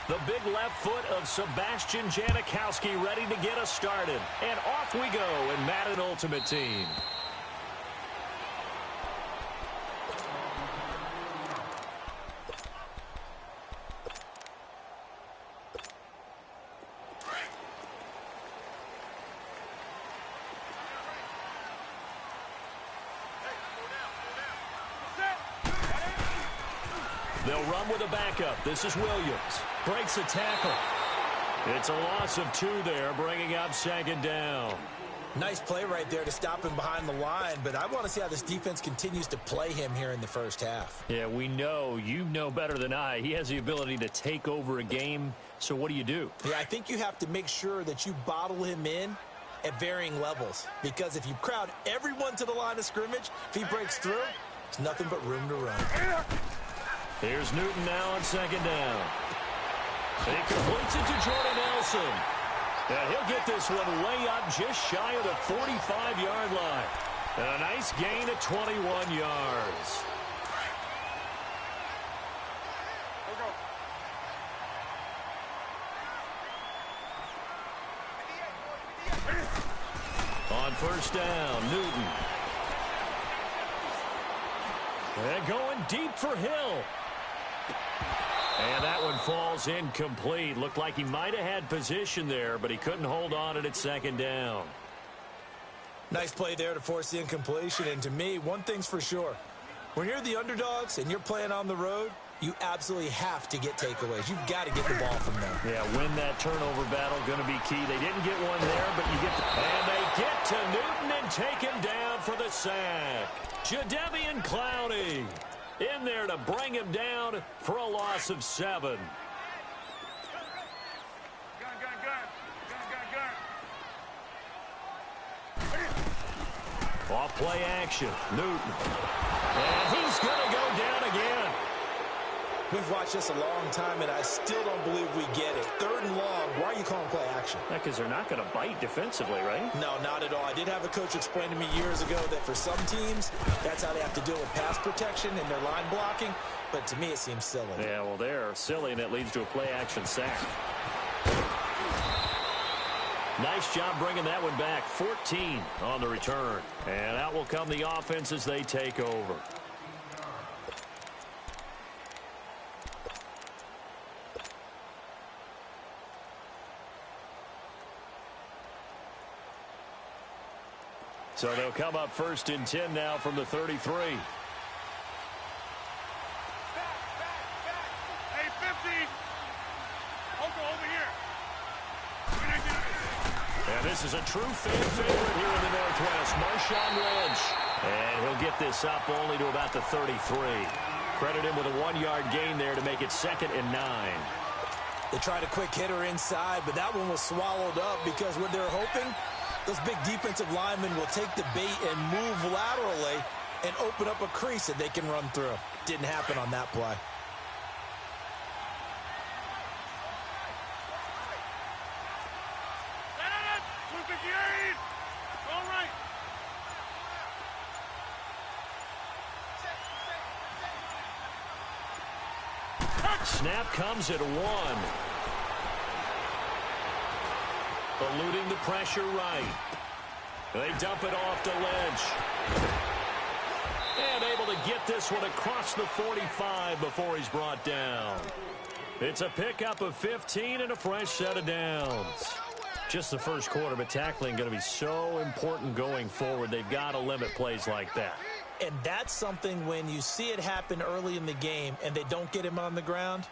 The big left foot of Sebastian Janikowski ready to get us started. And off we go in Madden Ultimate Team. They'll run with a backup. This is Williams. Breaks a tackle. It's a loss of 2 there, bringing up second down. Nice play right there to stop him behind the line, but I want to see how this defense continues to play him here in the first half. Yeah, we know. You know better than I. He has the ability to take over a game, so what do you do? Yeah, I think you have to make sure that you bottle him in at varying levels, because if you crowd everyone to the line of scrimmage, if he breaks through, there's nothing but room to run. Here's Newton now on second down. He completes it to Jordan Nelson. And he'll get this one way up just shy of the 45-yard line. And a nice gain of 21 yards. On first down, Newton. And going deep for Hill. And that one falls incomplete. Looked like he might have had position there, but he couldn't hold on at second down. Nice play there to force the incompletion. And to me, one thing's for sure. When you're the underdogs and you're playing on the road, you absolutely have to get takeaways. You've got to get the ball from them. Yeah, win that turnover battle, going to be key. They didn't get one there, but you get and they get to Newton and take him down for the sack. Jadeveon Clowney in there to bring him down for a loss of 7. Off play action, Newton. And he's going to go down again. We've watched this a long time, and I still don't believe we get it. 3rd and long, why are you calling play action? Because they're not going to bite defensively, right? No, not at all. I did have a coach explain to me years ago that for some teams, that's how they have to deal with pass protection and their line blocking. But to me, it seems silly. Yeah, well, they're silly, and it leads to a play action sack. Nice job bringing that one back. 14 on the return. And out will come the offense as they take over. So they'll come up 1st and 10 now from the 33. Hey, 50. Over here. And this is a true fan favorite here in the Northwest, Marshawn Lynch. And he'll get this up only to about the 33. Credit him with a 1-yard gain there to make it 2nd and 9. They tried a quick hitter inside, but that one was swallowed up because what they're hoping, those big defensive linemen will take the bait and move laterally and open up a crease that they can run through. Didn't happen on that play. Snap comes at 1. Eluding the pressure right. They dump it off to Lynch. And able to get this one across the 45 before he's brought down. It's a pickup of 15 and a fresh set of downs. Just the first quarter, but tackling going to be so important going forward. They've got to limit plays like that. And that's something when you see it happen early in the game and they don't get him on the ground,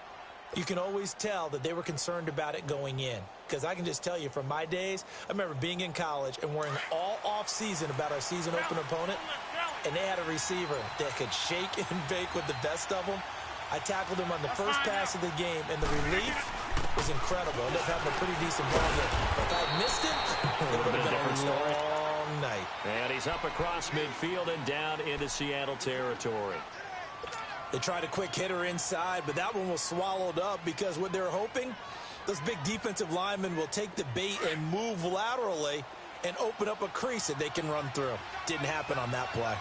you can always tell that they were concerned about it going in. Because I can just tell you from my days, I remember being in college and worrying all off-season about our season open opponent, and they had a receiver that could shake and bake with the best of them. I tackled him on the first pass of the game, and the relief was incredible. I ended up having a pretty decent ball game. If I had missed him, it would have been a long night. And he's up across midfield and down into Seattle territory. They tried a quick hitter inside, but that one was swallowed up because what they're hoping, those big defensive linemen will take the bait and move laterally and open up a crease that they can run through. Didn't happen on that play.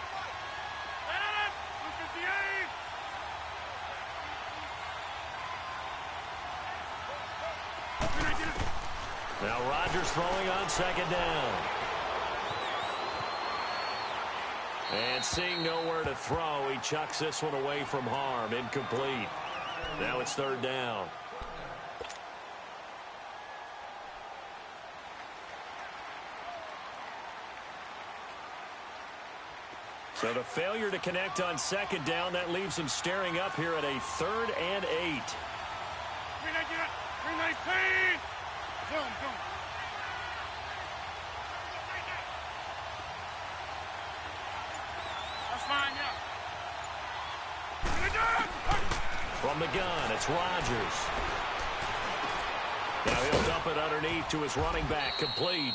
Now Rodgers throwing on second down. And seeing nowhere to throw, he chucks this one away from harm. Incomplete. Now it's third down. So the failure to connect on second down, that leaves him staring up here at a 3rd and 8. 319! Zoom. That's fine, yeah. From the gun, it's Rodgers. Now he'll dump it underneath to his running back, complete.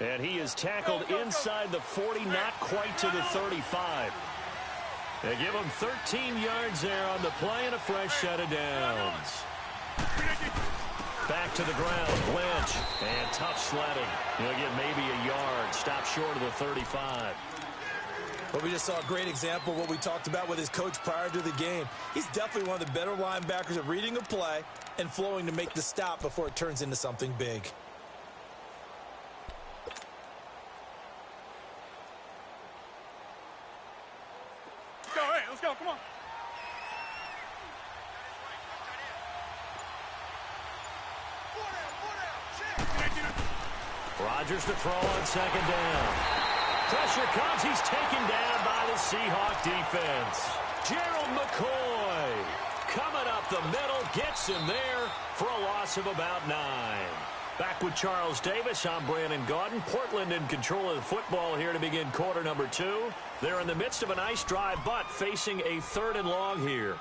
And he is tackled inside the 40, not quite to the 35. They give him 13 yards there on the play and a fresh set of downs. Back to the ground, Lynch, and tough sledding. He'll get maybe a yard, stop short of the 35. Well, we just saw a great example of what we talked about with his coach prior to the game. He's definitely one of the better linebackers at reading a play and flowing to make the stop before it turns into something big. Let's go, come on. Rodgers to throw on second down. Pressure comes. He's taken down by the Seahawk defense. Gerald McCoy coming up the middle, gets him there for a loss of about 9. Back with Charles Davis, I'm Brandon Gaudin. Portland in control of the football here to begin quarter number 2. They're in the midst of a nice drive, but facing a 3rd and long here.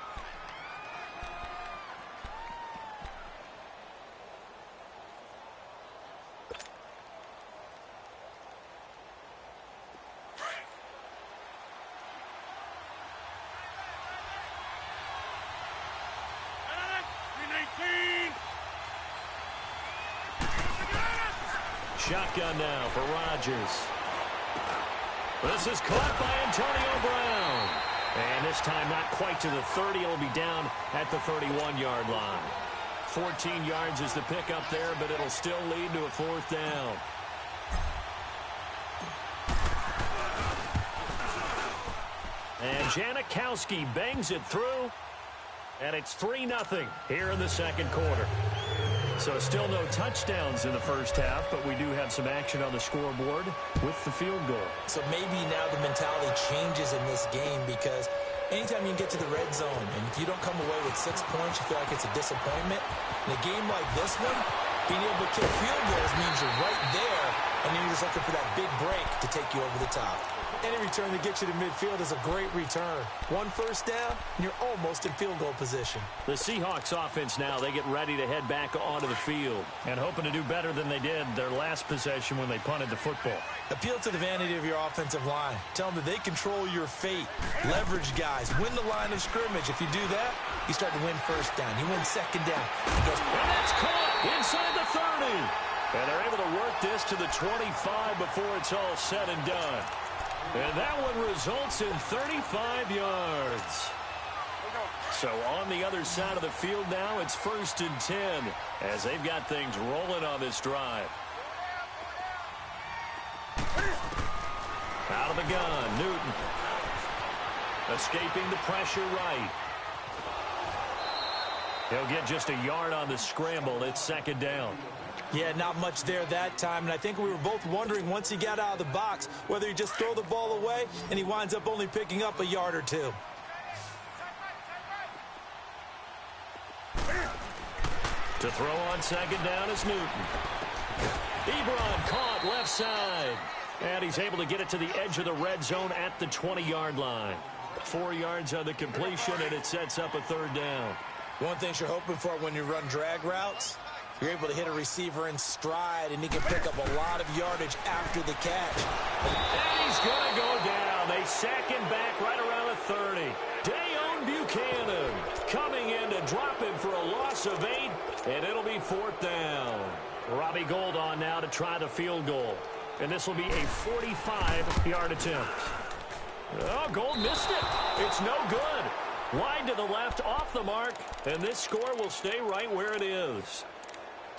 Shotgun now for Rodgers. This is caught by Antonio Brown. And this time not quite to the 30. It'll be down at the 31-yard line. 14 yards is the pickup there, but it'll still lead to a 4th down. And Janikowski bangs it through. And it's 3-0 here in the second quarter. So still no touchdowns in the first half, but we do have some action on the scoreboard with the field goal. So maybe now the mentality changes in this game, because anytime you can get to the red zone and if you don't come away with 6 points, you feel like it's a disappointment. In a game like this one, being able to kick field goals means you're right there, and then you're just looking for that big break to take you over the top. Any return that gets you to midfield is a great return. 1 first down, and you're almost in field goal position. The Seahawks offense now, they get ready to head back onto the field and hoping to do better than they did their last possession when they punted the football. Appeal to the vanity of your offensive line. Tell them that they control your fate. Leverage guys. Win the line of scrimmage. If you do that, you start to win first down. You win second down. And that's caught inside the 30. And they're able to work this to the 25 before it's all said and done. And that one results in 35 yards. So on the other side of the field now, it's 1st and 10 as they've got things rolling on this drive. Out of the gun, Newton. Escaping the pressure right. He'll get just a yard on the scramble. It's 2nd down. Yeah, not much there that time, and I think we were both wondering once he got out of the box whether he just throw the ball away and he winds up only picking up a yard or 2. To throw on second down is Newton. Ebron caught left side, and he's able to get it to the edge of the red zone at the 20-yard line. 4 yards on the completion, and it sets up a 3rd down. One thing you're hoping for when you run drag routes, you're able to hit a receiver in stride, and he can pick up a lot of yardage after the catch. And he's going to go down. They sack him back right around the 30. Dayon Buchanan coming in to drop him for a loss of 8, and it'll be 4th down. Robbie Gould on now to try the field goal. And this will be a 45-yard attempt. Oh, Gould missed it. It's no good. Wide to the left, off the mark, and this score will stay right where it is.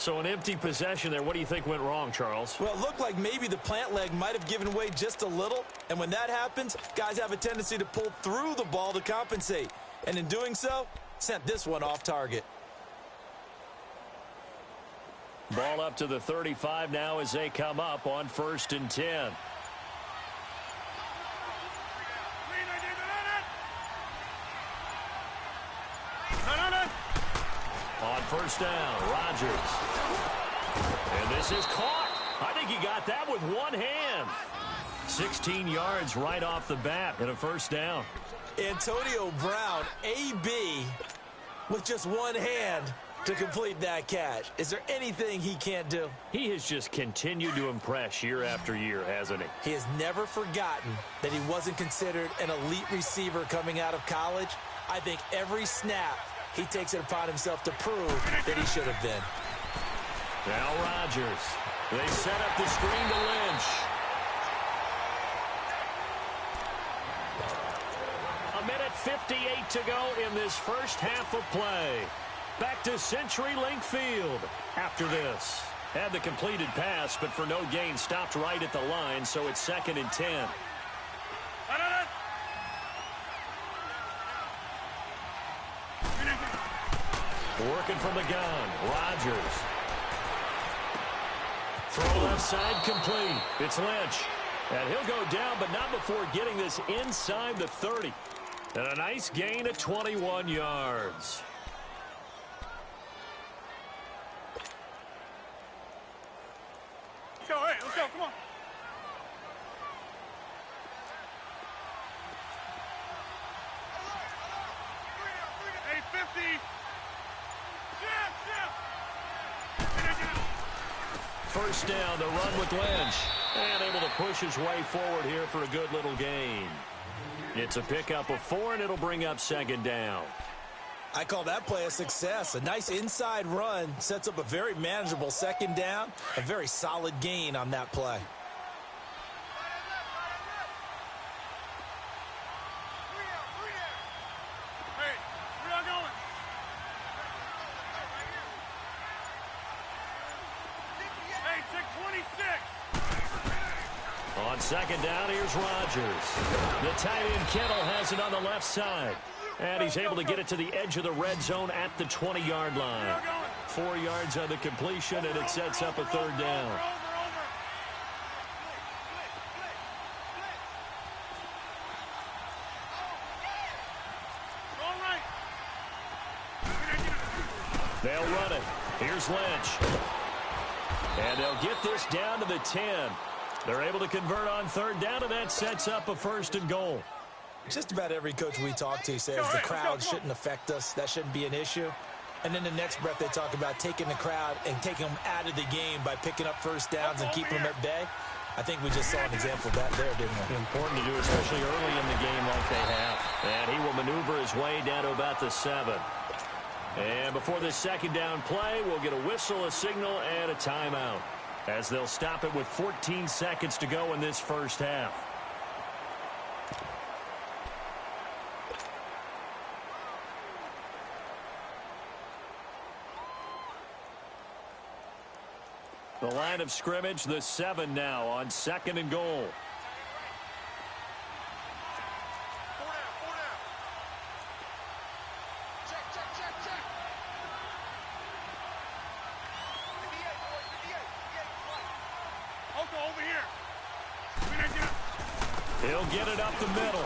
So an empty possession there. What do you think went wrong, Charles? Well, it looked like maybe the plant leg might have given way just a little. And when that happens, guys have a tendency to pull through the ball to compensate. And in doing so, sent this one off target. Ball up to the 35 now as they come up on 1st and 10. On 1st down, Rodgers. And this is caught. I think he got that with one hand. 16 yards right off the bat and a 1st down. Antonio Brown, AB, with just one hand to complete that catch. Is there anything he can't do? He has just continued to impress year after year, hasn't he? He has never forgotten that he wasn't considered an elite receiver coming out of college. I think every snap he takes it upon himself to prove that he should have been. Now Rodgers. They set up the screen to Lynch. A minute 58 to go in this first half of play. Back to CenturyLink Field after this. Had the completed pass, but for no gain, stopped right at the line, so it's 2nd and 10. Working from the gun, Rodgers. Throw left side complete. It's Lynch. And he'll go down, but not before getting this inside the 30. And a nice gain of 21 yards. Let's go, hey, let's go, come on. Hey, 50. First down, the run with Lynch. And able to push his way forward here for a good little gain. It's a pickup of 4, and it'll bring up 2nd down. I call that play a success. A nice inside run sets up a very manageable 2nd down. A very solid gain on that play. Hey, where y'all going? Hey, check 26. On 2nd down, here's Rodgers. The tight end Kittle has it on the left side. And he's able to get it to the edge of the red zone at the 20-yard line. 4 yards on the completion, and it sets up a 3rd down. They'll run it. Here's Lynch. And they'll get this down to the 10. They're able to convert on 3rd down, and that sets up a 1st and goal. Just about every coach we talk to says the crowd shouldn't affect us. That shouldn't be an issue. And then the next breath they talk about taking the crowd and taking them out of the game by picking up 1st downs and keeping them at bay. I think we just saw an example of that there, didn't we? Important to do, especially early in the game like they have. And he will maneuver his way down to about the 7. And before this 2nd down play, we'll get a whistle, a signal, and a timeout, as they'll stop it with 14 seconds to go in this first half. The line of scrimmage, the 7 now on 2nd and goal. He'll get it up the middle.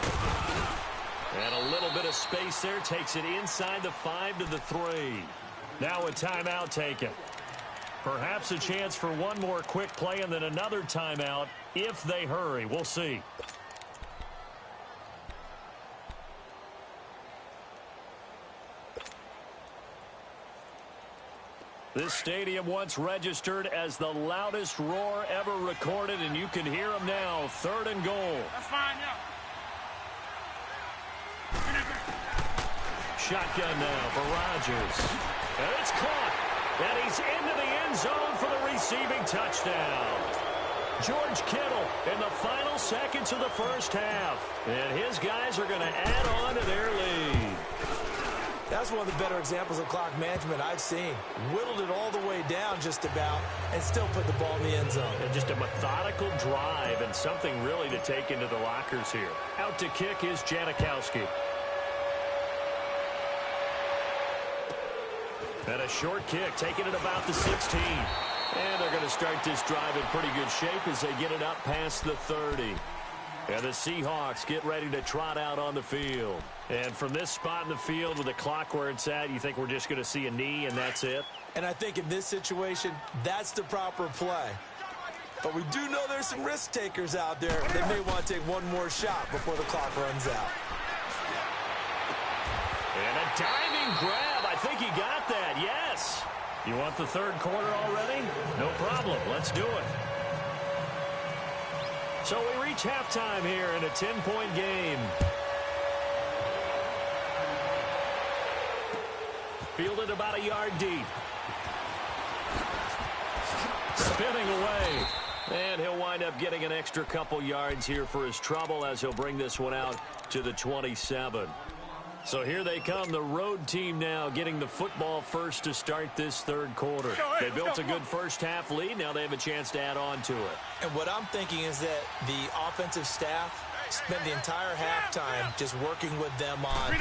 And a little bit of space there takes it inside the 5 to the 3. Now a timeout taken. Perhaps a chance for one more quick play and then another timeout if they hurry. We'll see. This stadium once registered as the loudest roar ever recorded, and you can hear them now. 3rd and goal. That's fine, yeah. Shotgun now for Rodgers. And it's caught. And he's into the end zone for the receiving touchdown. George Kittle in the final seconds of the first half. And his guys are going to add on to their lead. That's one of the better examples of clock management I've seen. Whittled it all the way down just about and still put the ball in the end zone. And just a methodical drive and something really to take into the lockers here. Out to kick is Janikowski. And a short kick, taking it about the 16. And they're going to start this drive in pretty good shape as they get it up past the 30. And the Seahawks get ready to trot out on the field. And from this spot in the field with the clock where it's at, you think we're just going to see a knee and that's it? And I think in this situation, that's the proper play. But we do know there's some risk takers out there. They may want to take one more shot before the clock runs out. And a diving grab. I think he got that. Yes. You want the third quarter already? No problem. Let's do it. So we reach halftime here in a 10-point game. Fielded about a yard deep. Spinning away. And he'll wind up getting an extra couple yards here for his trouble as he'll bring this one out to the 27. So here they come, the road team now getting the football first to start this third quarter. They built a good first half lead. Now they have a chance to add on to it. And what I'm thinking is that the offensive staff spent the entire halftime just working with them on,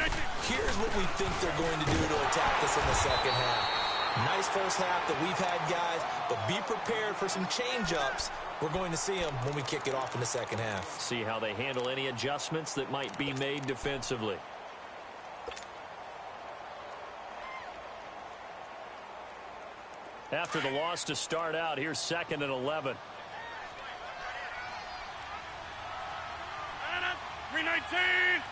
here's what we think they're going to do to attack us in the second half. Nice first half that we've had, guys, but be prepared for some change-ups. We're going to see them when we kick it off in the second half. See how they handle any adjustments that might be made defensively. After the loss to start out, here's 2nd and 11. 319.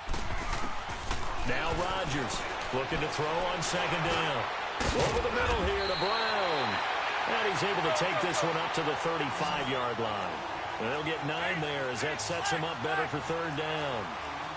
Now Rodgers looking to throw on 2nd down. Over the middle here to Brown. And he's able to take this one up to the 35-yard line. And they'll get 9 there as that sets him up better for 3rd down.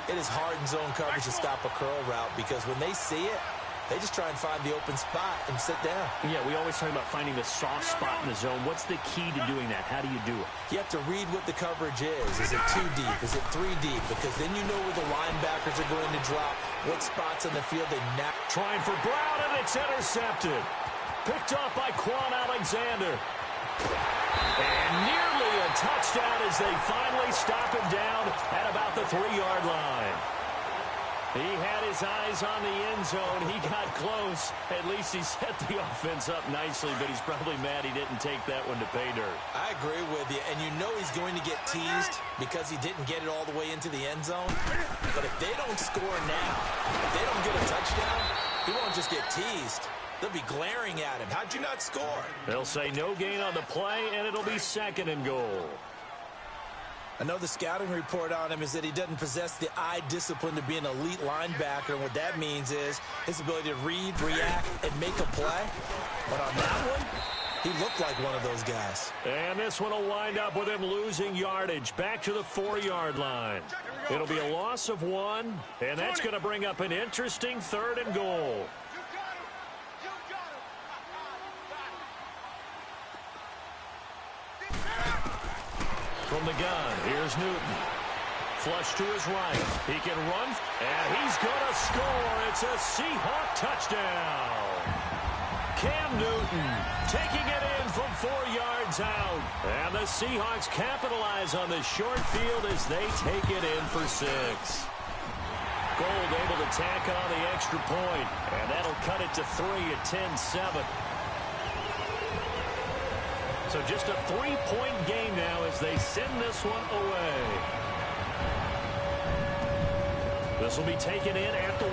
It is hard in zone coverage to stop a curl route because when they see it, they just try and find the open spot and sit down. Yeah, we always talk about finding the soft spot in the zone. What's the key to doing that? How do you do it? You have to read what the coverage is. Is it 2 deep? Is it 3 deep? Because then you know where the linebackers are going to drop, what spots on the field they nap. Trying for Brown, and it's intercepted. Picked off by Quan Alexander. And nearly a touchdown as they finally stop him down at about the 3-yard line. He had his eyes on the end zone. He got close. At least he set the offense up nicely, but he's probably mad he didn't take that one to pay dirt. I agree with you, and you know he's going to get teased because he didn't get it all the way into the end zone. But if they don't score now, if they don't get a touchdown, he won't just get teased. They'll be glaring at him. How'd you not score? They'll say no gain on the play, and it'll be 2nd and goal. I know the scouting report on him is that he doesn't possess the eye discipline to be an elite linebacker. And what that means is his ability to read, react, and make a play. But on that one, he looked like one of those guys. And this one will wind up with him losing yardage back to the 4-yard line. It'll be a loss of 1, and that's going to bring up an interesting 3rd and goal. From the gun, here's Newton. Flush to his right. He can run, and he's going to score. It's a Seahawk touchdown. Cam Newton taking it in from 4 yards out. And the Seahawks capitalize on the short field as they take it in for 6. Gold able to tack on the extra point, and that'll cut it to 3 at 10-7. So just a 3-point game now as they send this one away. This will be taken in at the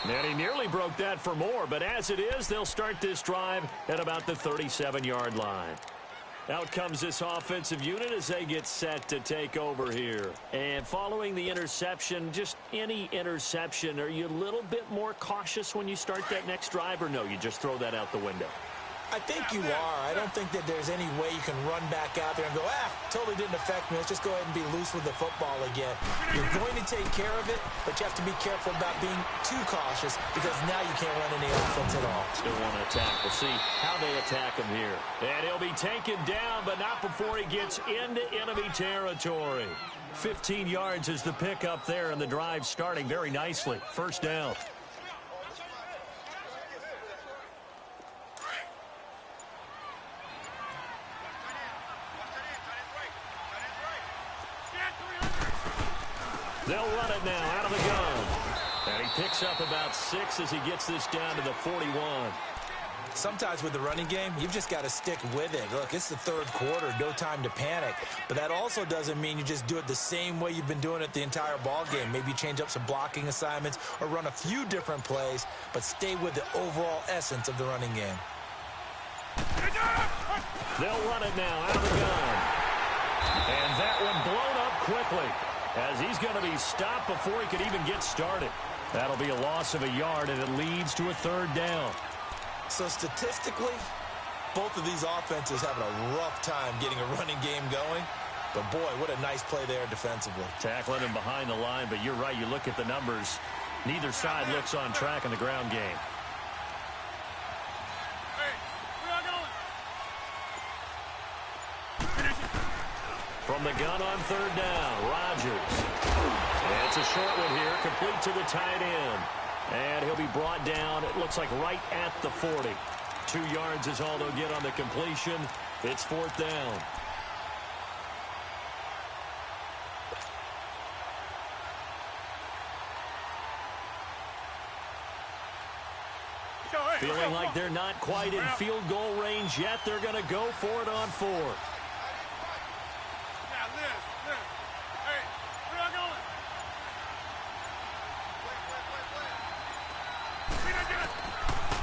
1. And he nearly broke that for more, but as it is, they'll start this drive at about the 37-yard line. Out comes this offensive unit as they get set to take over here. And following the interception, just any interception, are you a little bit more cautious when you start that next drive, or no, you just throw that out the window? I think you are. I don't think that there's any way you can run back out there and go, totally didn't affect me. Let's just go ahead and be loose with the football again. You're going to take care of it, but you have to be careful about being too cautious because now you can't run any offense at all. Still want to attack. We'll see how they attack him here. And he'll be taken down, but not before he gets into enemy territory. 15 yards is the pickup there, and the drive starting very nicely. First down. They'll run it now out of the gun. And he picks up about 6 as he gets this down to the 41. Sometimes with the running game, you've just got to stick with it. Look, it's the third quarter, no time to panic. But that also doesn't mean you just do it the same way you've been doing it the entire ball game. Maybe change up some blocking assignments or run a few different plays, but stay with the overall essence of the running game. They'll run it now out of the gun. And that one blown up quickly as he's going to be stopped before he could even get started. That'll be a loss of a yard, and it leads to a third down. So statistically, both of these offenses having a rough time getting a running game going. But, boy, what a nice play there defensively. Tackling him behind the line, but you're right. You look at the numbers. Neither side looks on track in the ground game. From the gun on third down, Rodgers. And it's a short one here, complete to the tight end. And he'll be brought down, it looks like right at the 40. 2 yards is all they'll get on the completion. It's fourth down. Feeling like they're not quite in field goal range yet. They're going to go for it on fourth.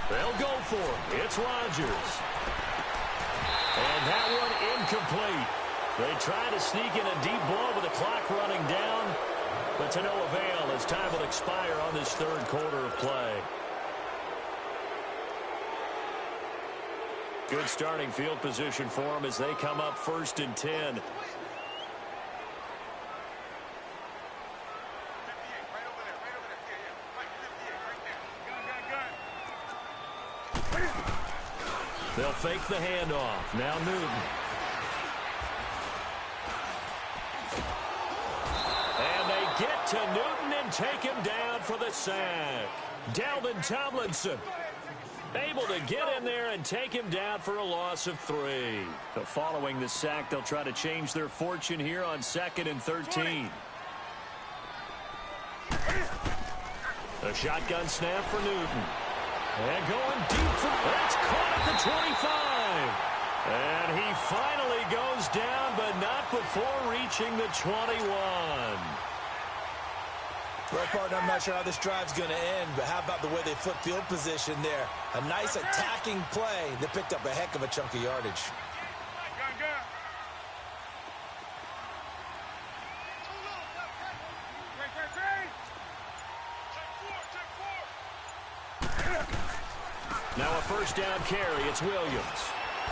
They'll go for it. It's Rodgers. And that one incomplete. They try to sneak in a deep ball with the clock running down, but to no avail as time will expire on this third quarter of play. Good starting field position for them as they come up 1st and 10. They'll fake the handoff. Now Newton. And they get to Newton and take him down for the sack. Dalvin Tomlinson able to get in there and take him down for a loss of 3. So following the sack, they'll try to change their fortune here on 2nd and 13. A shotgun snap for Newton. And going deep for that's caught at the 25. And he finally goes down, but not before reaching the 21. Well, partner, I'm not sure how this drive's going to end, but how about the way they flip field position there? A nice attacking play that picked up a heck of a chunk of yardage. Now a first down carry. It's Williams.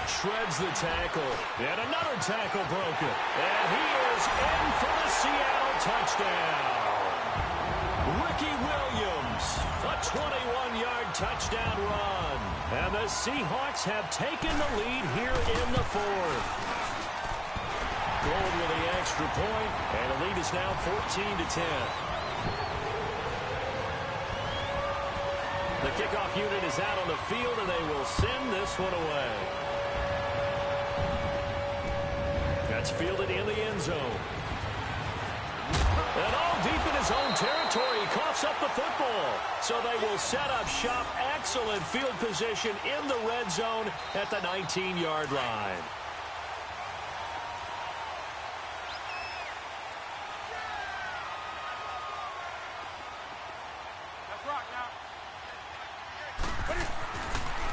Shreds the tackle. And another tackle broken. And he is in for the Seattle touchdown. Ricky Williams, a 21-yard touchdown run. And the Seahawks have taken the lead here in the 4th. Gold with the extra point, and the lead is now 14-10. The kickoff unit is out on the field, and they will send this one away. That's fielded in the end zone. And all deep in his own territory, he coughs up the football. So they will set up shop. Excellent field position in the red zone at the 19-yard line.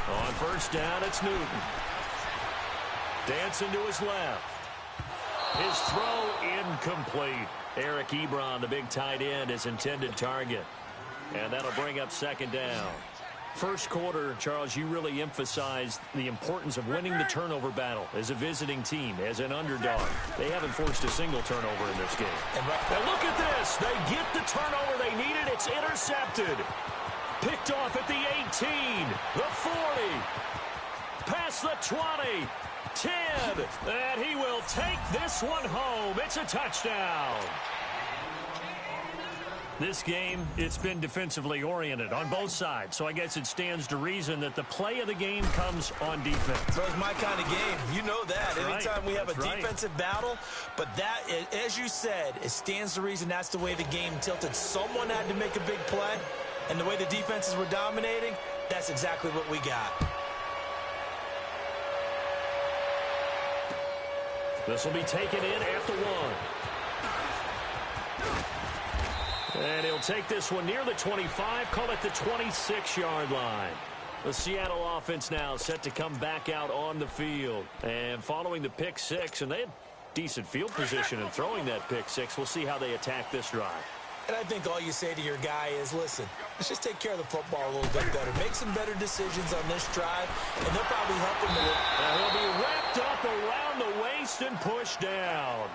On first down, it's Newton. Dancing to his left. His throw incomplete. Eric Ebron, the big tight end, his intended target. And that'll bring up 2nd down. First quarter, Charles, you really emphasized the importance of winning the turnover battle as a visiting team, as an underdog. They haven't forced a single turnover in this game. And look at this. They get the turnover they needed. It's intercepted. Picked off at the 18, the 40. Past the 20. 10. And he will take this one home. It's a touchdown. This game, it's been defensively oriented on both sides, so I guess it stands to reason that the play of the game comes on defense. So it's my kind of game. You know that. Anytime we have a defensive battle, but that, as you said, it stands to reason that's the way the game tilted. Someone had to make a big play, and the way the defenses were dominating, that's exactly what we got. This will be taken in at the 1. And he'll take this one near the 25, call it the 26-yard line. The Seattle offense now set to come back out on the field. And following the pick 6, and they had decent field position in throwing that pick 6. We'll see how they attack this drive. And I think all you say to your guy is, listen, let's just take care of the football a little bit better. Make some better decisions on this drive, and they'll probably help him with it. And he'll be wrapped up around the waist and pushed down.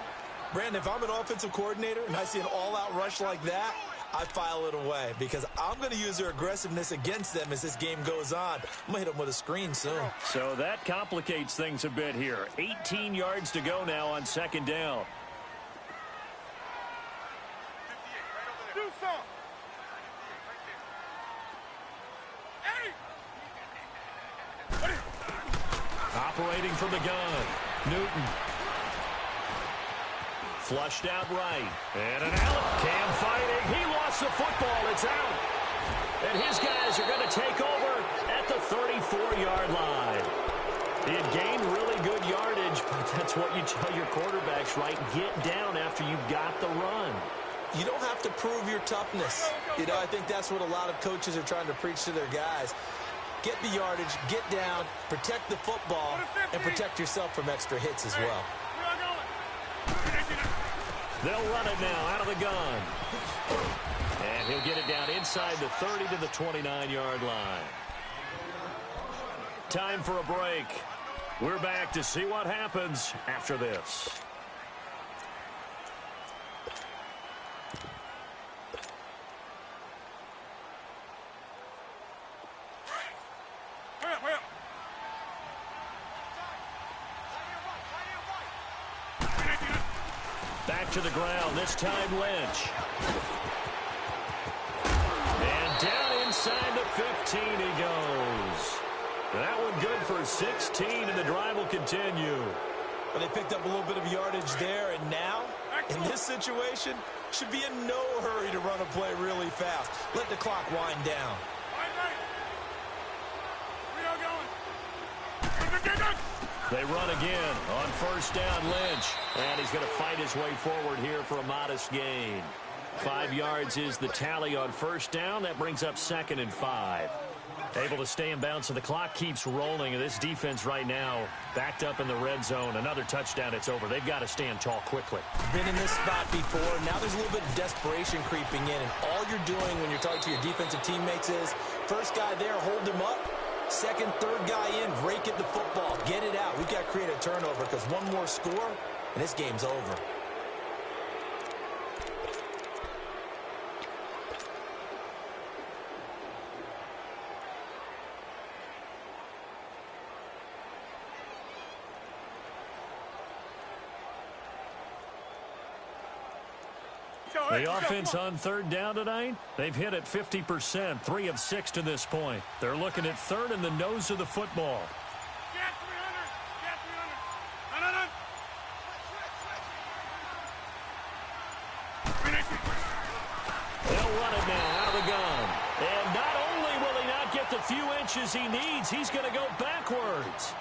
Brandon, if I'm an offensive coordinator and I see an all-out rush like that, I file it away because I'm going to use their aggressiveness against them as this game goes on. I'm going to hit them with a screen soon. So that complicates things a bit here. 18 yards to go now on 2nd down. Operating from the gun, Newton. Flushed out right. And an out. Cam fighting. He lost the football. It's out. And his guys are going to take over at the 34-yard line. He had gained really good yardage, but that's what you tell your quarterbacks, right? Get down after you've got the run. You don't have to prove your toughness. You know, I think that's what a lot of coaches are trying to preach to their guys. Get the yardage, get down, protect the football, and protect yourself from extra hits as well. They'll run it now out of the gun. And he'll get it down inside the 30 to the 29-yard line. Time for a break. We're back to see what happens after this. Back to the ground, this time Lynch. And down inside the 15 he goes. That one good for 16, and the drive will continue. But they picked up a little bit of yardage there, and now, in this situation, should be in no hurry to run a play really fast. Let the clock wind down. They run again on 1st down, Lynch. And he's going to fight his way forward here for a modest gain. 5 yards is the tally on 1st down. That brings up 2nd and 5. Able to stay in bounds, so the clock keeps rolling. And this defense right now backed up in the red zone. Another touchdown, it's over. They've got to stand tall quickly. Been in this spot before. Now there's a little bit of desperation creeping in. And all you're doing when you're talking to your defensive teammates is, first guy there, hold him up. Second, third guy in, rake at the football. Get it out. We've got to create a turnover because one more score, and this game's over. The offense on 3rd down tonight, they've hit at 50%, 3 of 6 to this point. They're looking at 3rd in the nose of the football. Get 300. They'll run it now out of the gun. And not only will he not get the few inches he needs, he's going to go backwards.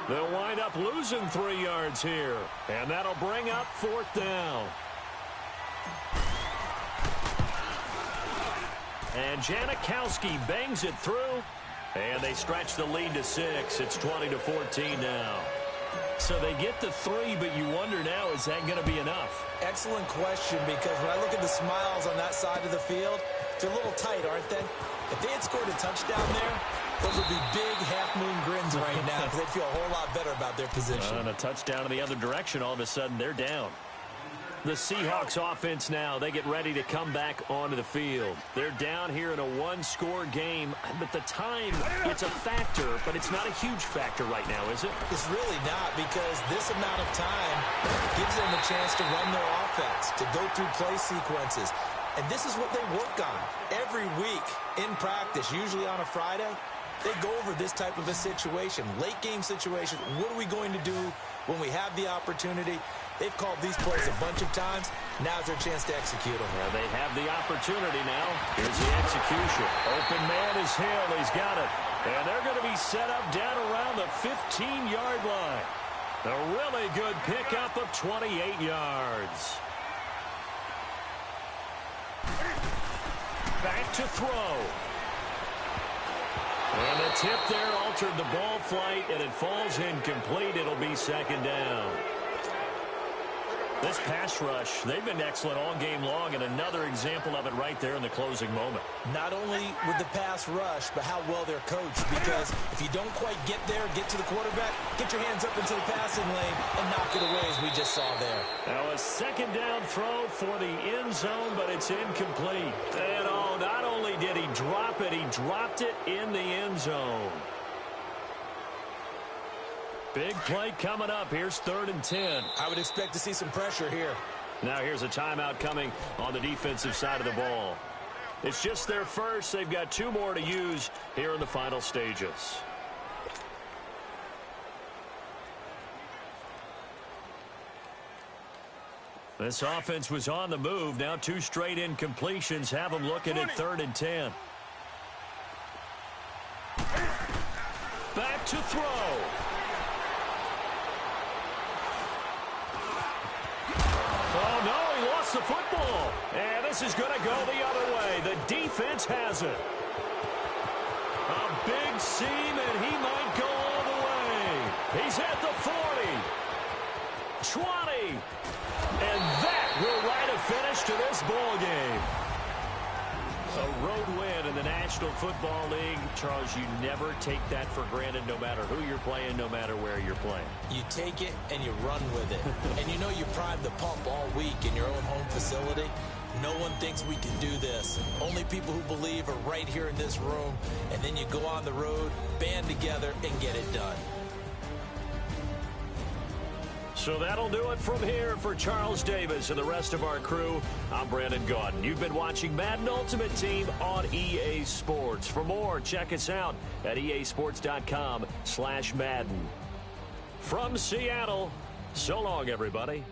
They'll wind up losing 3 yards here. And that'll bring up 4th down. And Janikowski bangs it through. And they stretch the lead to 6. It's 20-14 now. So they get the 3, but you wonder now, is that going to be enough? Excellent question, because when I look at the smiles on that side of the field, they're a little tight, aren't they? If they had scored a touchdown there, those would be big half-moon grins right now because they'd feel a whole lot better about their position. And a touchdown in the other direction, all of a sudden they're down. The Seahawks offense now, they get ready to come back onto the field. They're down here in a one-score game, but the time, it's a factor, but it's not a huge factor right now, is it? It's really not, because this amount of time gives them a chance to run their offense, to go through play sequences. And this is what they work on every week in practice, usually on a Friday. They go over this type of a situation, late game situation. What are we going to do when we have the opportunity? They've called these plays a bunch of times. Now's their chance to execute them. Well, they have the opportunity now. Here's the execution. Open man is Hill. He's got it. And they're going to be set up down around the 15-yard line. A really good pickup of 28 yards. Back to throw. And the tip there altered the ball flight, and it falls incomplete. It'll be second down. This pass rush, they've been excellent all game long, and another example of it right there in the closing moment. Not only with the pass rush, but how well they're coached, because if you don't quite get there, get to the quarterback, get your hands up into the passing lane and knock it away, as we just saw there. Now a second down throw for the end zone, but it's incomplete. And oh, not only did he drop it, he dropped it in the end zone. Big play coming up. Here's 3rd and 10. I would expect to see some pressure here. Now here's a timeout coming on the defensive side of the ball. It's just their first. They've got 2 more to use here in the final stages. This offense was on the move. Now 2 straight incompletions have them looking at 3rd and 10. Back to throw. Oh, no, he lost the football. And this is going to go the other way. The defense has it. A big seam, and he might go all the way. He's at the 40. 20. And that will write a finish to this ball game. A road win in the National Football League. Charles, you never take that for granted, no matter who you're playing, no matter where you're playing. You take it and you run with it. And you know you prime the pump all week in your own home facility. No one thinks we can do this. Only people who believe are right here in this room. And then you go on the road, band together, and get it done. So that'll do it from here for Charles Davis and the rest of our crew. I'm Brandon Gaudin. You've been watching Madden Ultimate Team on EA Sports. For more, check us out at easports.com/Madden. From Seattle, so long, everybody.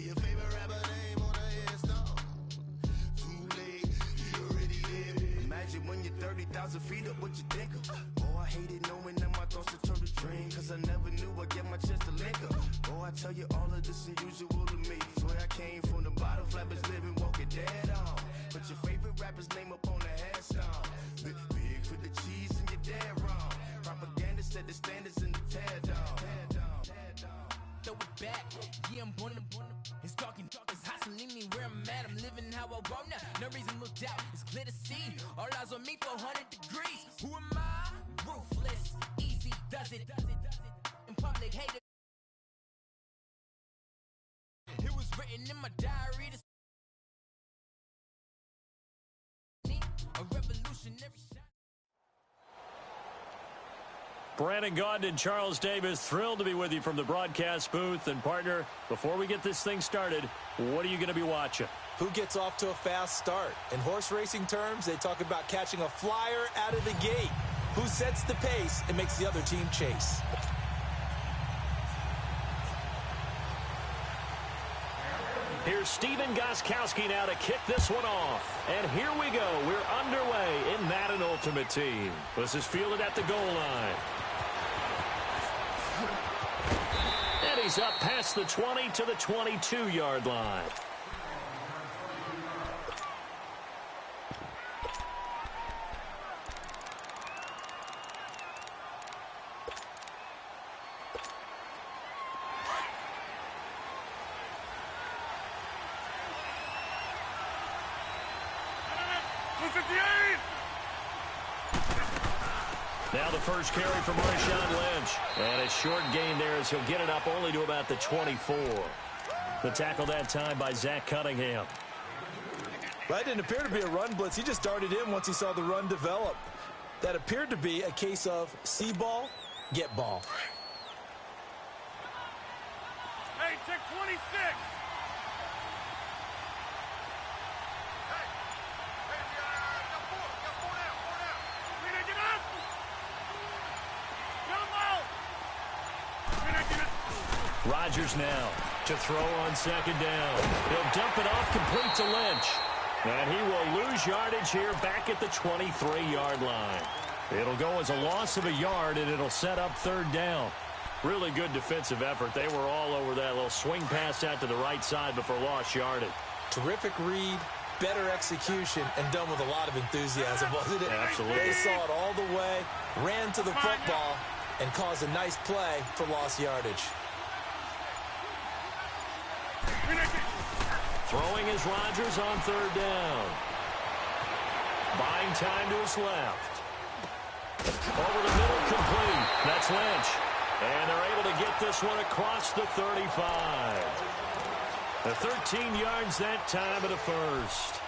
your favorite rapper name on a headstone. Too late, you already dead. Imagine when you're 30,000 feet up, what you think of? Oh, I hated knowing that my thoughts would turn to dream, cause I never knew I'd get my chance to link up. Oh, I tell you all of this unusual to me. Swear I came from the bottom, flappers living, walking dead on. Put your favorite rapper's name up on the headstone. Big for the cheese and you're dead wrong. Propaganda set the standards in the tear down. Throw it back, yeah, I'm born. It's talking, it's hustling me where I'm at. I'm living how I want now. No reason to look out, it's clear to see. All eyes on me, 400 degrees. Who am I? Ruthless, easy, does it. In public, hate it. It was written in my diary. A revolutionary shot. Brandon Gaudin and Charles Davis, thrilled to be with you from the broadcast booth. And, partner, before we get this thing started, what are you going to be watching? Who gets off to a fast start? In horse racing terms, they talk about catching a flyer out of the gate. Who sets the pace and makes the other team chase? Here's Steven Gostkowski now to kick this one off. And here we go. We're underway in Madden Ultimate Team. This is fielded at the goal line. And he's up past the 20 to the 22-yard line. Now the first carry from Marshawn Lynch. And a short gain there as he'll get it up only to about the 24. The tackle that time by Zach Cunningham. That didn't appear to be a run blitz. He just darted in once he saw the run develop. That appeared to be a case of see ball, get ball. Hey, check 26. Rodgers now to throw on second down. He'll dump it off complete to Lynch. And he will lose yardage here back at the 23-yard line. It'll go as a loss of a yard, and it'll set up third down. Really good defensive effort. They were all over that little swing pass out to the right side before lost yardage. Terrific read, better execution, and done with a lot of enthusiasm, wasn't it? Absolutely. They saw it all the way, ran to the football, and caused a nice play for lost yardage. Throwing is Rodgers on third down. Buying time to his left. Over the middle, complete. That's Lynch. And they're able to get this one across the 35. The 13 yards that time of the first.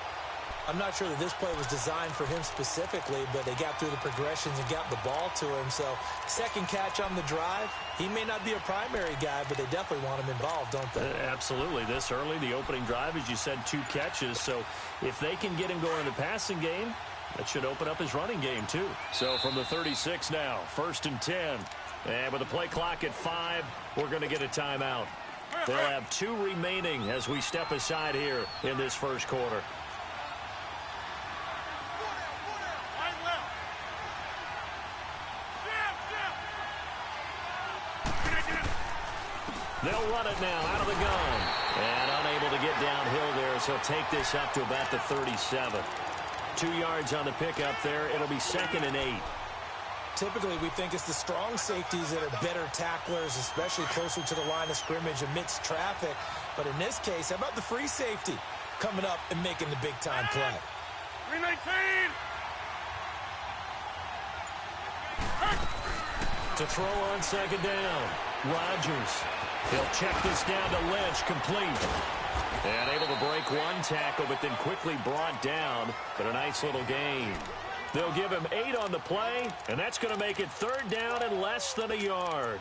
I'm not sure that this play was designed for him specifically, but they got through the progressions and got the ball to him. So, second catch on the drive. He may not be a primary guy, but they definitely want him involved, don't they? Absolutely. This early, the opening drive, as you said, 2 catches. So, if they can get him going in the passing game, that should open up his running game, too. So, from the 36 now, 1st and 10. And with the play clock at 5, we're going to get a timeout. They'll have 2 remaining as we step aside here in this first quarter. They'll run it now out of the gun. And unable to get downhill there, so he'll take this up to about the 37. 2 yards on the pickup there. It'll be 2nd and 8. Typically, we think it's the strong safeties that are better tacklers, especially closer to the line of scrimmage amidst traffic. But in this case, how about the free safety coming up and making the big-time play? 319. To throw on second down, Rodgers. He'll check this down to Lynch, complete. And able to break one tackle, but then quickly brought down. But a nice little gain. They'll give him 8 on the play, and that's going to make it 3rd down and less than a yard.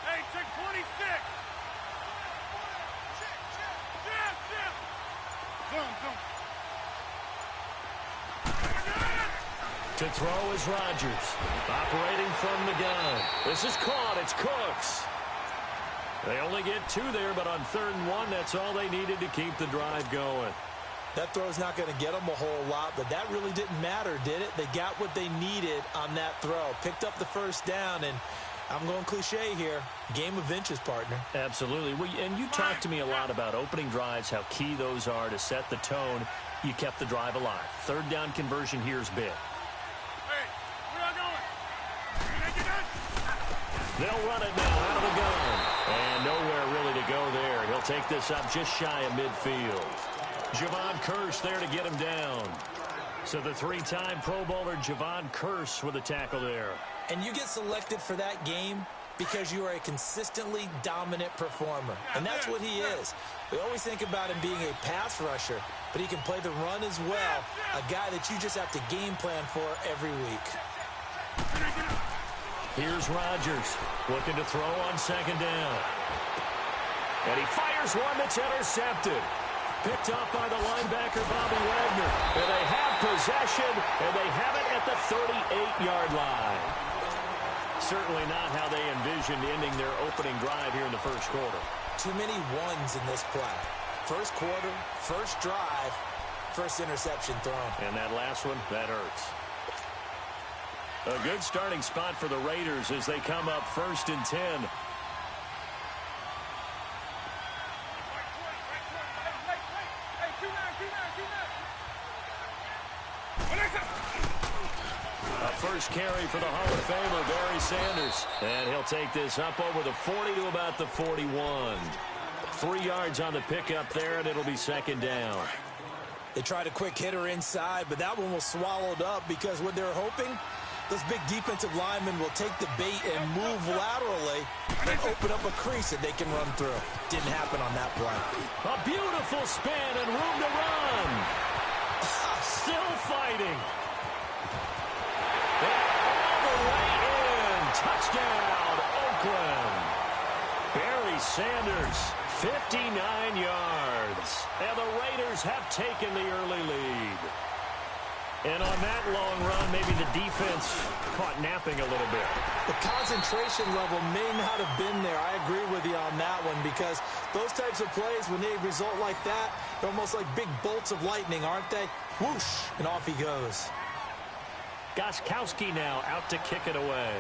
Hey, check 26. Zone. To throw is Rodgers. Operating from the gun. This is caught. It's Cooks. They only get 2 there, but on 3rd and 1, that's all they needed to keep the drive going. That throw's not going to get them a whole lot, but that really didn't matter, did it? They got what they needed on that throw. Picked up the first down, and I'm going cliche here. Game of inches, partner. Absolutely. Well, and you talked to me a lot about opening drives, how key those are to set the tone. You kept the drive alive. 3rd down conversion here is big. Hey, where y'all going? You done? They'll run it now out of the gun. And nowhere really to go there. He'll take this up just shy of midfield. Javon Kearse there to get him down. So the 3-time Pro Bowler Javon Kearse with a tackle there. And you get selected for that game because you are a consistently dominant performer. And that's what he is. We always think about him being a pass rusher, but he can play the run as well. A guy that you just have to game plan for every week. Here's Rodgers looking to throw on 2nd down. And he fires one that's intercepted. Picked off by the linebacker, Bobby Wagner. And they have possession, and they have it at the 38-yard line. Certainly not how they envisioned ending their opening drive here in the 1st quarter. Too many ones in this play. 1st quarter, 1st drive, 1st interception thrown. And that last one, that hurts. A good starting spot for the Raiders as they come up 1st and 10. First carry for the Hall of Famer, Barry Sanders. And he'll take this up over the 40 to about the 41. 3 yards on the pickup there, and it'll be 2nd down. They tried a quick hitter inside, but that one was swallowed up because what they're hoping, those big defensive linemen will take the bait and move laterally and open up a crease that they can run through. Didn't happen on that play. A beautiful spin and room to run. Still fighting. Touchdown, Oakland. Barry Sanders, 59 yards. And the Raiders have taken the early lead. And on that long run, maybe the defense caught napping a little bit. The concentration level may not have been there. I agree with you on that one because those types of plays, when they result like that, they're almost like big bolts of lightning, aren't they? Whoosh, and off he goes. Gostkowski now out to kick it away.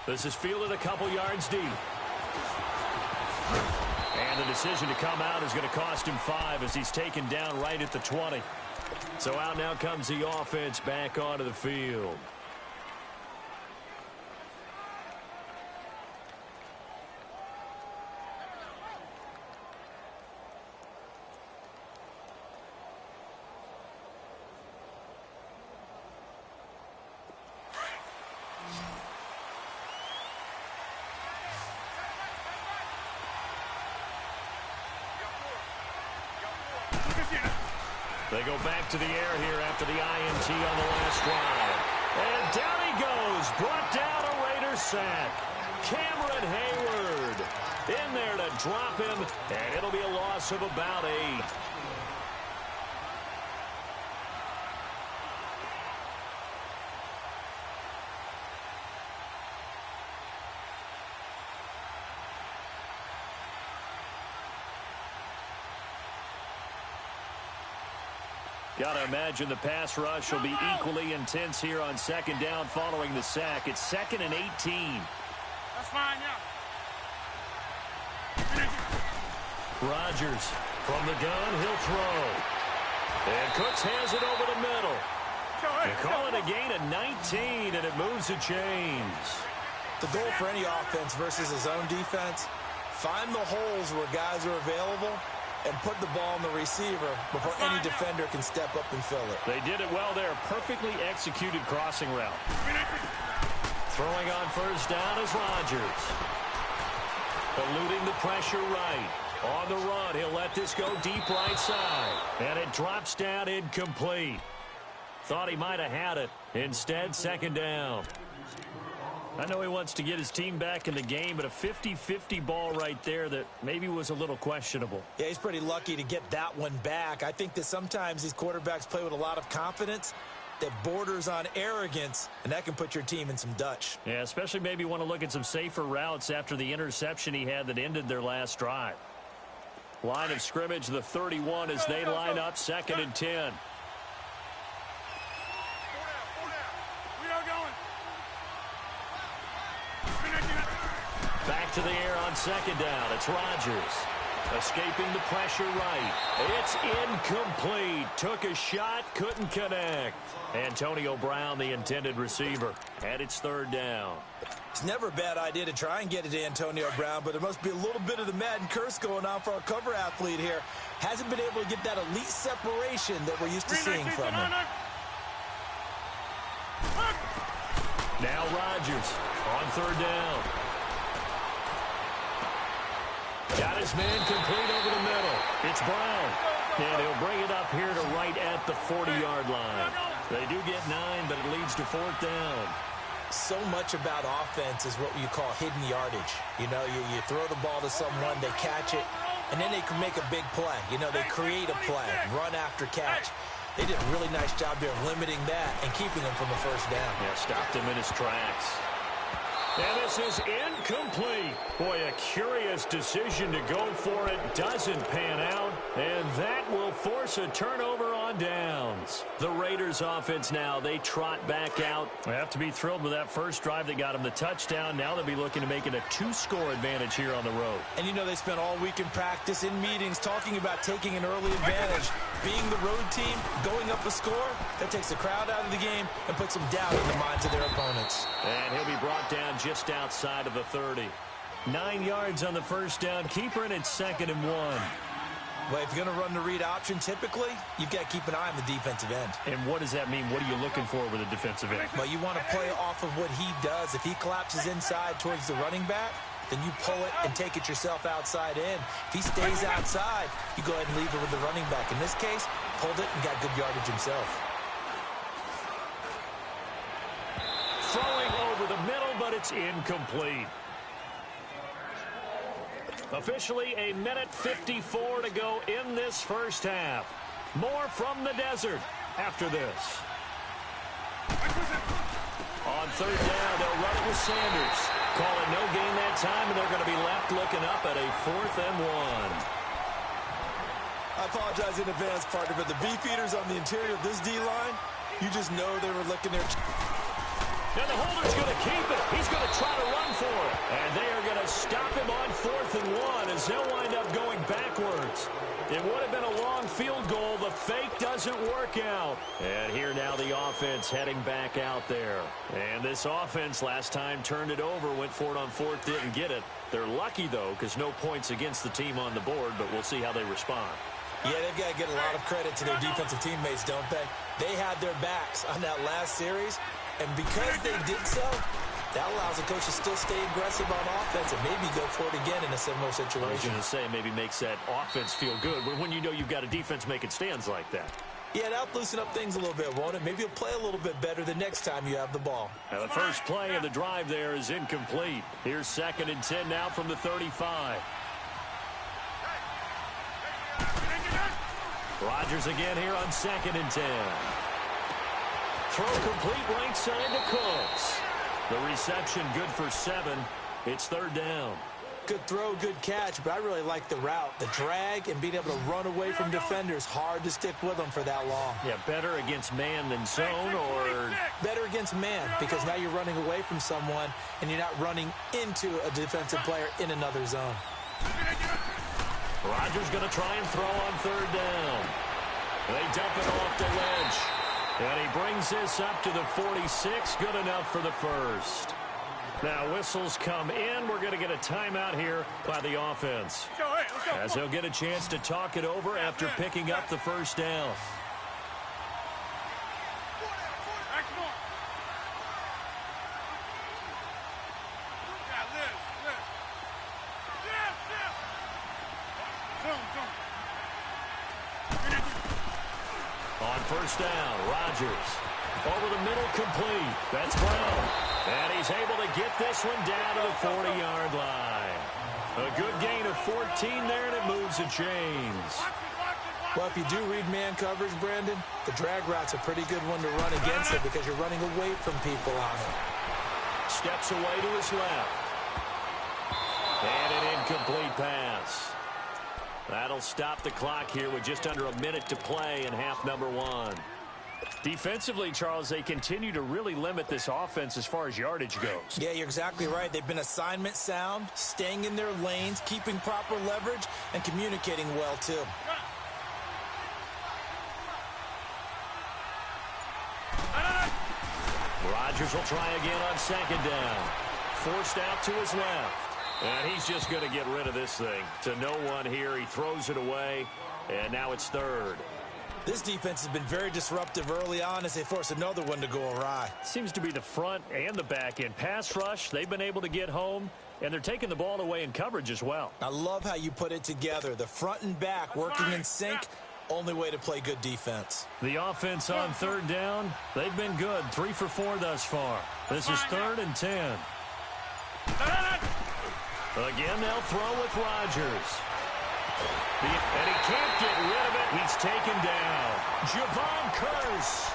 This is fielded a couple yards deep. And the decision to come out is going to cost him 5 as he's taken down right at the 20. So out now comes the offense back onto the field. They go back to the air here after the INT on the last drive. And down he goes. Brought down a Raiders sack. Cameron Hayward in there to drop him. And it'll be a loss of about 8. Got to imagine the pass rush will be equally intense here on 2nd down following the sack. It's 2nd and 18. That's fine, yeah. Rodgers from the gun, he'll throw. And Cooks has it over the middle. They call it a gain of 19, and it moves the chains. The goal for any offense versus his own defense, find the holes where guys are available and put the ball on the receiver before any defender can step up and fill it. They did it well there. Perfectly executed crossing route. Throwing on 1st down is Rodgers. Eluding the pressure right. On the run, he'll let this go deep right side. And it drops down incomplete. Thought he might have had it. Instead, 2nd down. I know he wants to get his team back in the game, but a 50-50 ball right there that maybe was a little questionable. Yeah, he's pretty lucky to get that one back. I think that sometimes these quarterbacks play with a lot of confidence that borders on arrogance, and that can put your team in some Dutch. Yeah, especially maybe want to look at some safer routes after the interception he had that ended their last drive. Line of scrimmage, the 31 as they line up, 2nd and 10. Back to the air on 2nd down. It's Rodgers. Escaping the pressure right. It's incomplete. Took a shot, couldn't connect. Antonio Brown, the intended receiver. And it's 3rd down. It's never a bad idea to try and get it to Antonio Brown, but there must be a little bit of the Madden curse going on for our cover athlete here. Hasn't been able to get that elite separation that we're used to seeing from him. Now Rodgers on 3rd down. Got his man complete over the middle. It's Brown. And he'll bring it up here to right at the 40-yard line. They do get 9, but it leads to 4th down. So much about offense is what you call hidden yardage. You know, you throw the ball to someone, they catch it, and then they can make a big play. You know, they create a play, run after catch. They did a really nice job there of limiting that and keeping him from a 1st down. Yeah, stopped him in his tracks. And this is incomplete. Boy, a curious decision to go for it. Doesn't pan out. And that will force a turnover on downs. The Raiders offense now, they trot back out. They have to be thrilled with that first drive that got them the touchdown. Now they'll be looking to make it a 2-score advantage here on the road. And you know they spent all week in practice, in meetings, talking about taking an early advantage. Being the road team, going up a score, that takes the crowd out of the game and puts some doubt in the minds of their opponents. And he'll be brought down just outside of the 30. 9 yards on the 1st down. Keeper, and it's 2nd and 1. Well, if you're going to run the read option, typically, you've got to keep an eye on the defensive end. And what does that mean? What are you looking for with a defensive end? Well, you want to play off of what he does. If he collapses inside towards the running back, then you pull it and take it yourself outside in. If he stays outside, you go ahead and leave it with the running back. In this case, pulled it and got good yardage himself. Throwing over the middle, but it's incomplete. Officially a minute 54 to go in this first half. More from the desert after this. On 3rd down, they'll run it with Sanders. Call it no gain that time, and they're going to be left looking up at a 4th and 1. I apologize in advance, partner, but the beefeaters on the interior of this D-line, you just know they were looking there. And the holder's going to keep it. He's going to try to run for it. And they are going to stop him on 4th and 1 as they'll wind up going backwards. It would have been a long field goal. The fake doesn't work out. And here now the offense heading back out there. And this offense last time turned it over, went for it on 4th, didn't get it. They're lucky, though, because no points against the team on the board, but we'll see how they respond. Yeah, they've got to get a lot of credit to their defensive teammates, don't they? They had their backs on that last series, and because they did so, that allows the coach to still stay aggressive on offense and maybe go for it again in a similar situation. I was going to say, maybe makes that offense feel good, but when you know you've got a defense making stands like that. Yeah, that'll loosen up things a little bit, won't it? Maybe you'll play a little bit better the next time you have the ball. Now the first play of the drive there is incomplete. Here's 2nd and 10 now from the 35. Rodgers again here on 2nd and 10. Throw complete right side to Cooks. The reception good for 7. It's 3rd down. Good throw, good catch, but I really like the route. The drag and being able to run away from defenders. Hard to stick with them for that long. Yeah, better against man than zone, or? Better against man, because now you're running away from someone and you're not running into a defensive player in another zone. Rodgers going to try and throw on 3rd down. They dump it off to Lynch. And he brings this up to the 46. Good enough for the first. Now whistles come in. We're going to get a timeout here by the offense, as they'll get a chance to talk it over after picking up the first down. On 1st down, Rodgers. Over the middle, complete. That's Brown. And he's able to get this one down to the 40-yard line. A good gain of 14 there, and it moves the chains. Well, if you do read man coverage, Brandon, the drag route's a pretty good one to run against it because you're running away from people on it. Steps away to his left. And an incomplete pass. That'll stop the clock here with just under a minute to play in half number one. Defensively, Charles, they continue to really limit this offense as far as yardage goes. Yeah, you're exactly right. They've been assignment sound, staying in their lanes, keeping proper leverage, and communicating well, too. Rodgers will try again on second down. Forced out to his left. And he's just going to get rid of this thing. To no one here. He throws it away. And now it's third. This defense has been very disruptive early on as they force another one to go awry. Seems to be the front and the back end. Pass rush, they've been able to get home. And they're taking the ball away in coverage as well. I love how you put it together. The front and back working in sync. Only way to play good defense. The offense on third down, they've been good. 3 for 4 thus far. This is 3rd and 10. Again, they'll throw with Rodgers. And he can't get rid of it. He's taken down. Javon Curse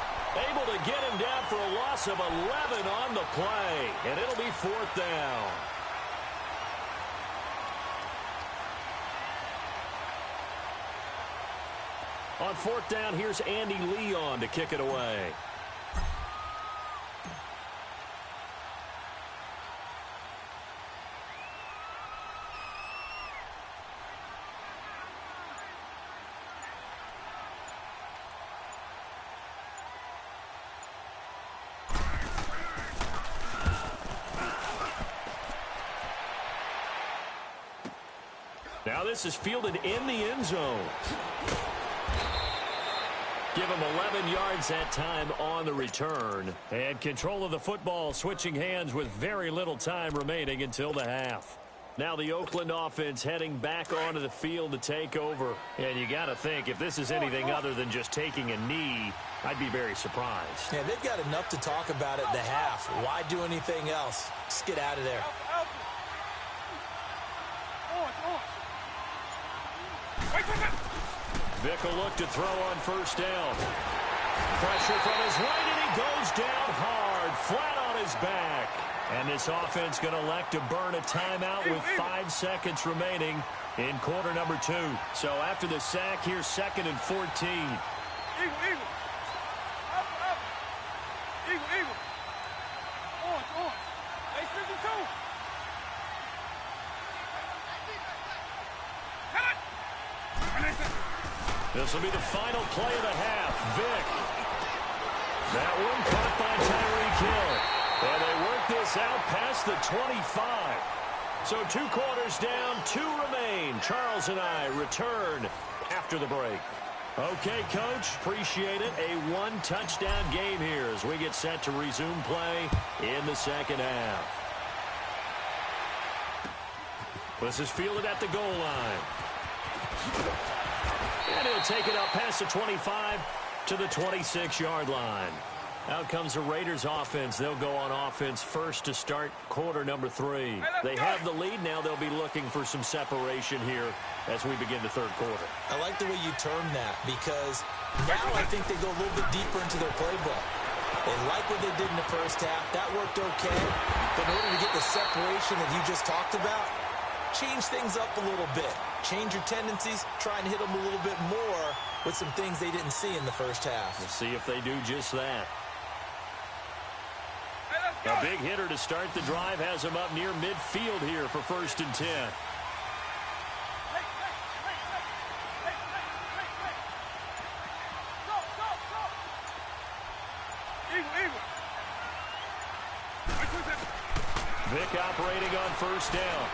able to get him down for a loss of 11 on the play. And it'll be 4th down. On 4th down, here's Andy Leon to kick it away. Now this is fielded in the end zone. Give him 11 yards that time on the return. And control of the football switching hands with very little time remaining until the half. Now the Oakland offense heading back onto the field to take over. And you got to think, if this is anything other than just taking a knee, I'd be very surprised. Yeah, they've got enough to talk about at the half. Why do anything else? Just get out of there. Vick will look to throw on first down. Pressure from his right, and he goes down hard, flat on his back. And this offense going to elect to burn a timeout with 5 seconds remaining in quarter number 2. So after the sack, here's 2nd and 14. Eagle. Up. Eagle. On. Hey, 52. This will be the final play of the half. Vick. That one caught by Tyreek Hill. And they work this out past the 25. So 2 quarters down, 2 remain. Charles and I return after the break. Okay, Coach, appreciate it. A 1-touchdown game here as we get set to resume play in the second half. This is fielded at the goal line. And he'll take it up past the 25 to the 26-yard line. Out comes the Raiders offense. They'll go on offense first to start quarter number 3. They have the lead. Now they'll be looking for some separation here as we begin the third quarter. I like the way you term that because now I think they go a little bit deeper into their playbook. They like what they did in the first half. That worked okay. But in order to get the separation that you just talked about, change things up a little bit. Change your tendencies. Try and hit them a little bit more with some things they didn't see in the first half. We'll see if they do just that. A big hitter to start the drive has him up near midfield here for 1st and 10. Vick operating on first down.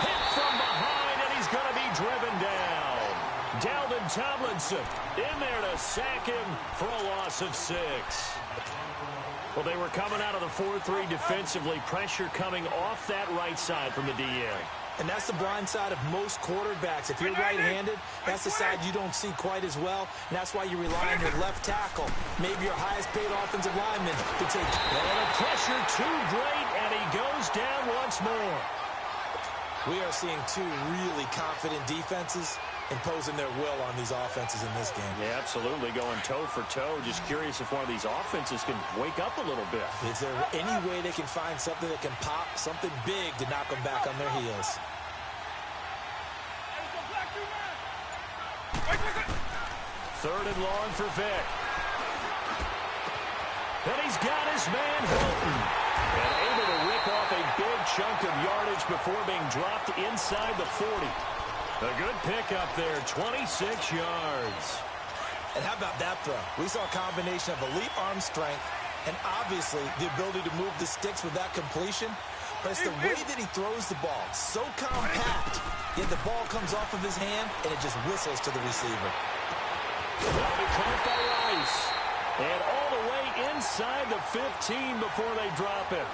Hit from behind, and he's going to be driven down. Dalvin Tomlinson in there to sack him for a loss of 6. Well, they were coming out of the 4-3 defensively. Pressure coming off that right side from the DN. And that's the blind side of most quarterbacks. If you're right-handed, that's the side you don't see quite as well. And that's why you rely on your left tackle, maybe your highest-paid offensive lineman, to take. And the pressure too great, and he goes down once more. We are seeing two really confident defenses imposing their will on these offenses in this game. Yeah, absolutely, going toe for toe. Just curious if one of these offenses can wake up a little bit. Is there any way they can find something that can pop, something big to knock them back on their heels? Third and long for Vic. And he's got his man Hilton. And able to rip off a big chunk of yardage before being dropped inside the 40. A good pickup there, 26 yards. And how about that throw? We saw a combination of elite arm strength and obviously the ability to move the sticks with that completion. But it's the way that he throws the ball. So compact, yet the ball comes off of his hand and it just whistles to the receiver. That'll be caught by Rice. And all the way inside the 15 before they drop it.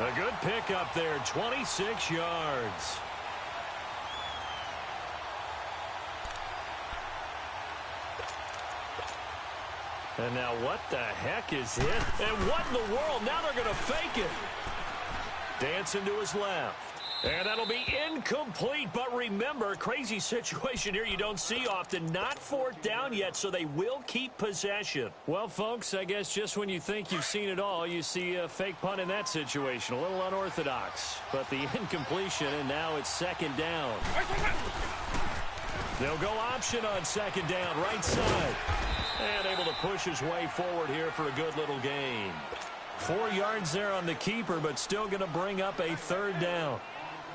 A good pickup there, 26 yards. And now what the heck is it? And what in the world? Now they're going to fake it. Dancing to his left. And that'll be incomplete. But remember, crazy situation here you don't see often. Not fourth down yet, so they will keep possession. Well, folks, I guess just when you think you've seen it all, you see a fake punt in that situation. A little unorthodox. But the incompletion, and now it's second down. They'll go option on second down, right side. And able to push his way forward here for a good little gain. 4 yards there on the keeper, but still going to bring up a third down.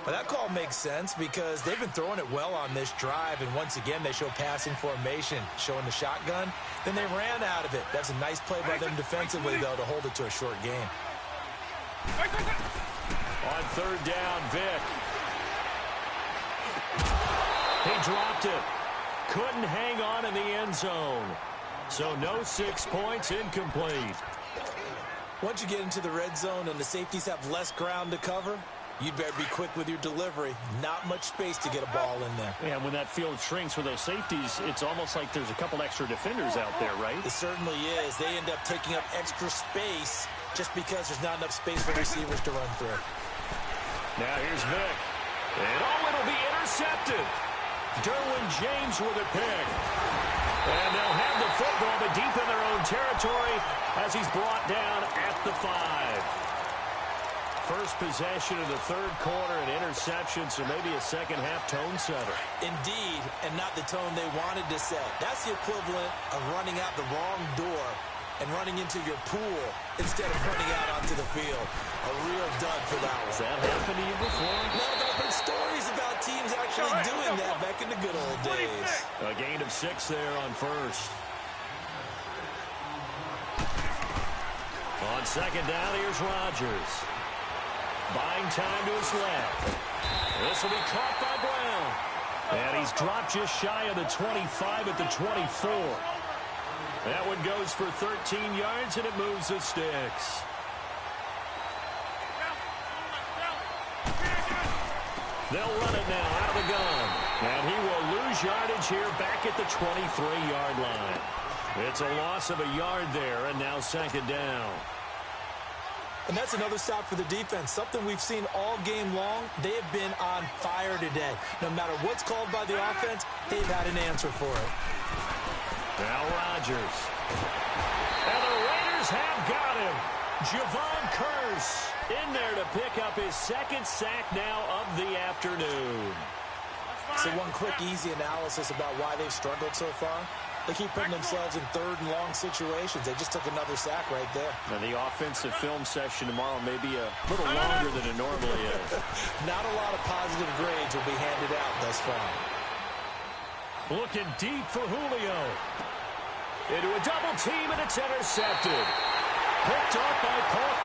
Well, that call makes sense because they've been throwing it well on this drive, and once again they show passing formation, showing the shotgun. Then they ran out of it. That's a nice play by them defensively, though, to hold it to a short game. On third down, Vic. He dropped it. Couldn't hang on in the end zone. So no 6 points, incomplete. Once you get into the red zone and the safeties have less ground to cover, you'd better be quick with your delivery. Not much space to get a ball in there. Yeah, when that field shrinks with those safeties, it's almost like there's a couple extra defenders out there, right? It certainly is. They end up taking up extra space just because there's not enough space for receivers to run through. Now here's Vic. And it'll be intercepted. Derwin James with a pick. And they'll have the football, but deep in their own territory as he's brought down at the 5. First possession of the third quarter, an interception, so maybe a second-half tone setter. Indeed, and not the tone they wanted to set. That's the equivalent of running out the wrong door and running into your pool instead of running out onto the field. A real dud for that one. Has that happened to you before? No, but I've heard stories about teams actually doing that back in the good old days. A gain of 6 there on first. On second down, here's Rodgers. Buying time to his left. This will be caught by Brown. And he's dropped just shy of the 25 at the 24. That one goes for 13 yards, and it moves the sticks. They'll run it now out of the gun. And he will lose yardage here back at the 23-yard line. It's a loss of a yard there, and now second down. And that's another stop for the defense. Something we've seen all game long. They have been on fire today. No matter what's called by the offense, they've had an answer for it. Now Rodgers. And the Raiders have got him. Javon Curse in there to pick up his second sack now of the afternoon. So one quick, easy analysis about why they've struggled so far. They keep putting themselves in third and long situations. They just took another sack right there. Now the offensive film session tomorrow may be a little longer than it normally is. Not a lot of positive grades will be handed out thus far. Looking deep for Julio. Into a double team, and it's intercepted. Picked off by Paul